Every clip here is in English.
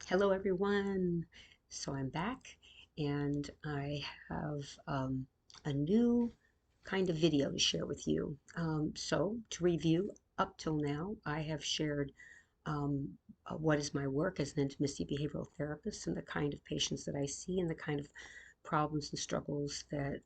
Hello, everyone. So I'm back and I have a new kind of video to share with you. So, to review, up till now, I have shared what is my work as an intimacy behavioral therapist and the kind of patients that I see and the kind of problems and struggles that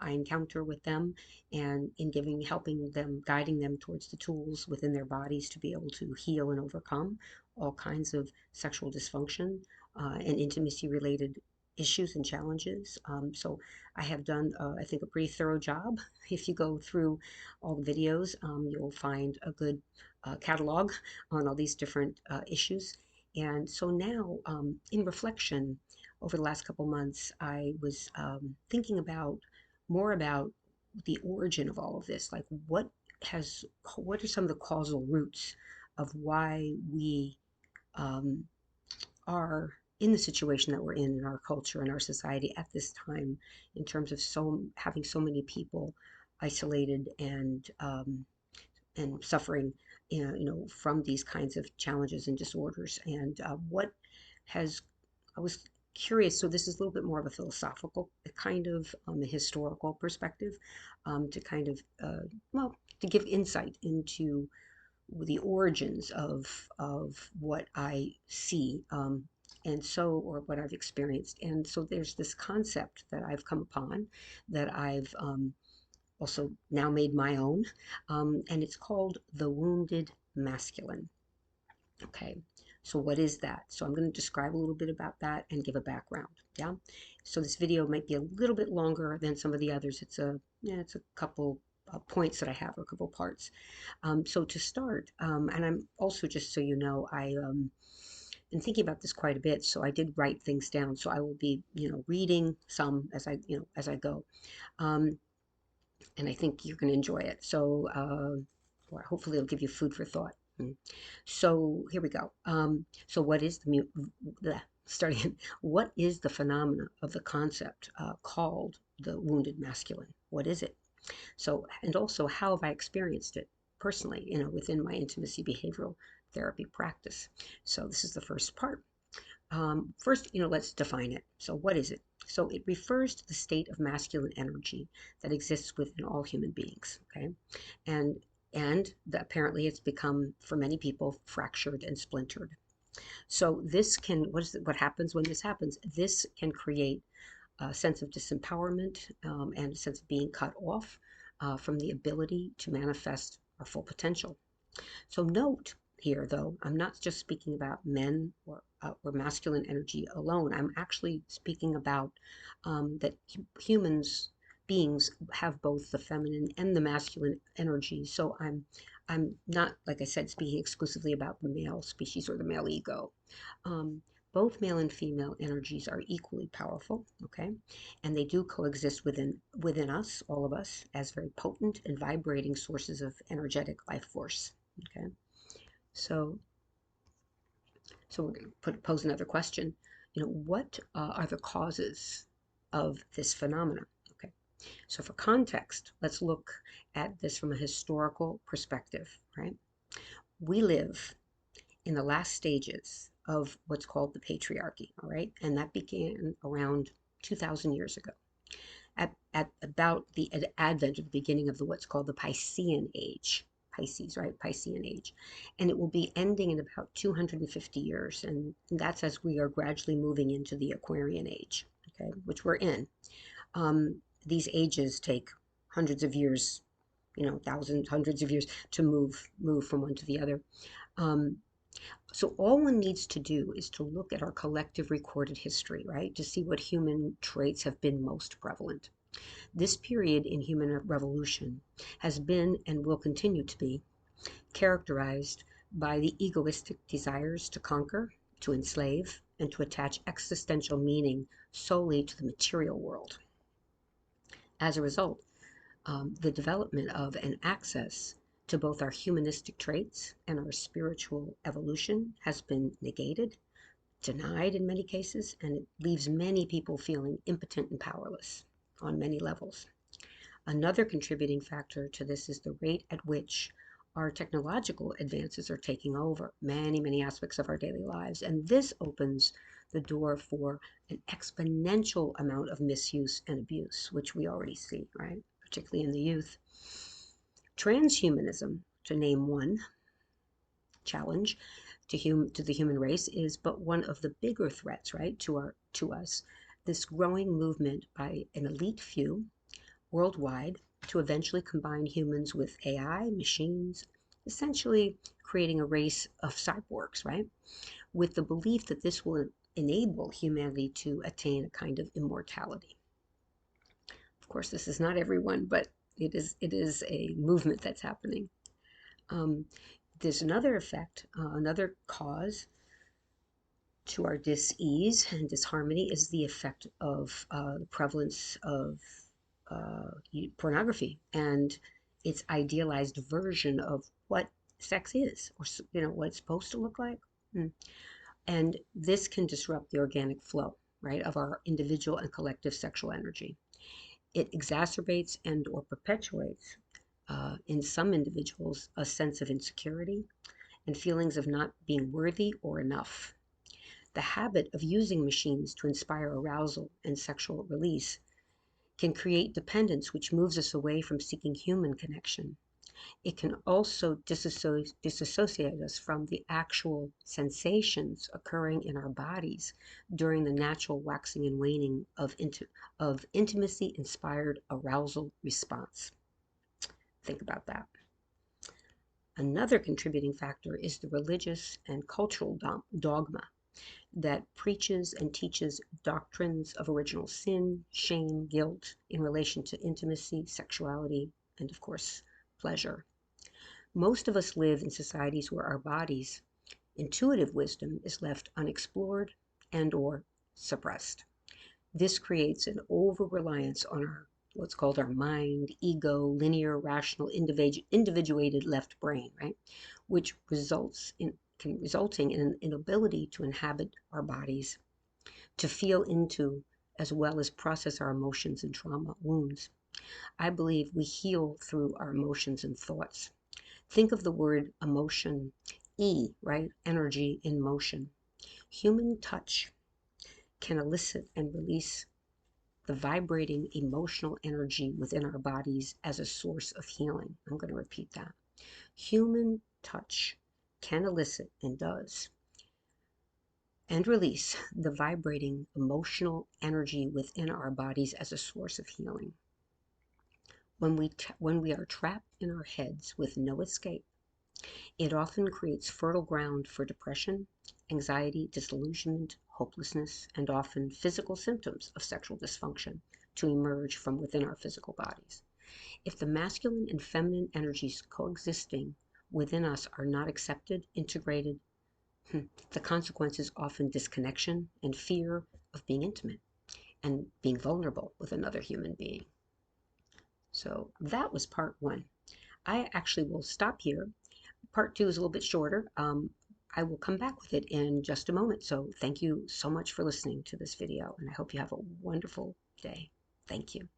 I encounter with them, and in helping them, guiding them towards the tools within their bodies to be able to heal and overcome all kinds of sexual dysfunction and intimacy related issues and challenges. So I have done, I think, a pretty thorough job. If you go through all the videos, you'll find a good catalog on all these different issues. And so now, in reflection, over the last couple months, I was thinking about more about the origin of all of this. Like, has, what are some of the causal roots of why we um, are in the situation that we're in our culture and our society at this time, in terms of having so many people isolated and suffering, from these kinds of challenges and disorders. And what has I was curious. So this is a little bit more of a philosophical kind of a historical perspective, to kind of well, to give insight into the origins of what I see. And so, or what I've experienced. And so there's this concept that I've come upon that I've also now made my own, and it's called the wounded masculine. Okay, so what is that? So I'm going to describe a little bit about that and give a background. Yeah, so this video might be a little bit longer than some of the others. It's a couple points that I have, or a couple parts. So to start, and I'm also, just so you know, I been thinking about this quite a bit. So I did write things down. So I will be, reading some as I go. Um, and I think you're going to enjoy it. So, well, hopefully, it'll give you food for thought. So here we go. So what is starting? What is the phenomena of the concept called the wounded masculine? What is it? So, and also, how have I experienced it personally? Within my intimacy behavioral therapy practice. So this is the first part. First, let's define it. So, what is it? So, it refers to the state of masculine energy that exists within all human beings. Okay, and apparently it's become, for many people, fractured and splintered. So, what happens when this happens? This can create a sense of disempowerment, and a sense of being cut off from the ability to manifest our full potential. So note here, though, I'm not just speaking about men or masculine energy alone. I'm actually speaking about that beings have both the feminine and the masculine energy. So I'm not, like I said, speaking exclusively about the male species or the male ego. Um, both male and female energies are equally powerful, okay, and they do coexist within us, all of us, as very potent and vibrating sources of energetic life force. Okay, so we're going to pose another question. What are the causes of this phenomena? Okay, so for context, let's look at this from a historical perspective. Right, we live in the last stages of what's called the patriarchy. All right, and that began around 2,000 years ago, at about the advent of the beginning of the what's called the Piscean age. Pisces, right? Piscean age. And it will be ending in about 250 years. And that's as we are gradually moving into the Aquarian age, okay, which we're in. These ages take hundreds of years, thousands, hundreds of years to move from one to the other. Um, so all one needs to do is to look at our collective recorded history, right, to see what human traits have been most prevalent. This period in human revolution has been and will continue to be characterized by the egoistic desires to conquer, to enslave, and to attach existential meaning solely to the material world. As a result, the development of and access to both our humanistic traits and our spiritual evolution has been negated, denied in many cases, and it leaves many people feeling impotent and powerless on many levels. Another contributing factor to this is the rate at which our technological advances are taking over many aspects of our daily lives. And this opens the door for an exponential amount of misuse and abuse, which we already see, right? Particularly in the youth. Transhumanism, to name one challenge to the human race, is but one of the bigger threats, right, to us. This growing movement by an elite few worldwide to eventually combine humans with AI, machines, essentially creating a race of cyborgs, right? With the belief that this will enable humanity to attain a kind of immortality. Of course, this is not everyone, but it is a movement that's happening. Um, there's another effect, another cause to our dis-ease and disharmony is the effect of the prevalence of uh, pornography and its idealized version of what sex is, or what it's supposed to look like. And this can disrupt the organic flow, right, of our individual and collective sexual energy. It exacerbates and or perpetuates in some individuals a sense of insecurity and feelings of not being worthy or enough. The habit of using machines to inspire arousal and sexual release can create dependence, which moves us away from seeking human connection. It can also disassociate us from the actual sensations occurring in our bodies during the natural waxing and waning of intimacy inspired arousal response. Think about that. Another contributing factor is the religious and cultural dogma that preaches and teaches doctrines of original sin, shame, guilt in relation to intimacy, sexuality, and of course, pleasure. Most of us live in societies where our bodies' intuitive wisdom is left unexplored and or suppressed. This creates an over-reliance on our what's called our mind, ego, linear, rational, individuated left brain, right? Which resulting in an inability to inhabit our bodies, to feel into as well as process our emotions and trauma wounds. I believe we heal through our emotions and thoughts. Think of the word emotion, E, right? Energy in motion. Human touch can elicit and release the vibrating emotional energy within our bodies as a source of healing. I'm going to repeat that. Human touch can elicit and does and release the vibrating emotional energy within our bodies as a source of healing. When we are trapped in our heads with no escape, it often creates fertile ground for depression, anxiety, disillusionment, hopelessness, and often physical symptoms of sexual dysfunction to emerge from within our physical bodies. If the masculine and feminine energies coexisting within us are not accepted, integrated, the consequence is often disconnection and fear of being intimate and being vulnerable with another human being. So that was part one. I actually will stop here. Part two is a little bit shorter. I will come back with it in just a moment. So thank you so much for listening to this video, and I hope you have a wonderful day. Thank you.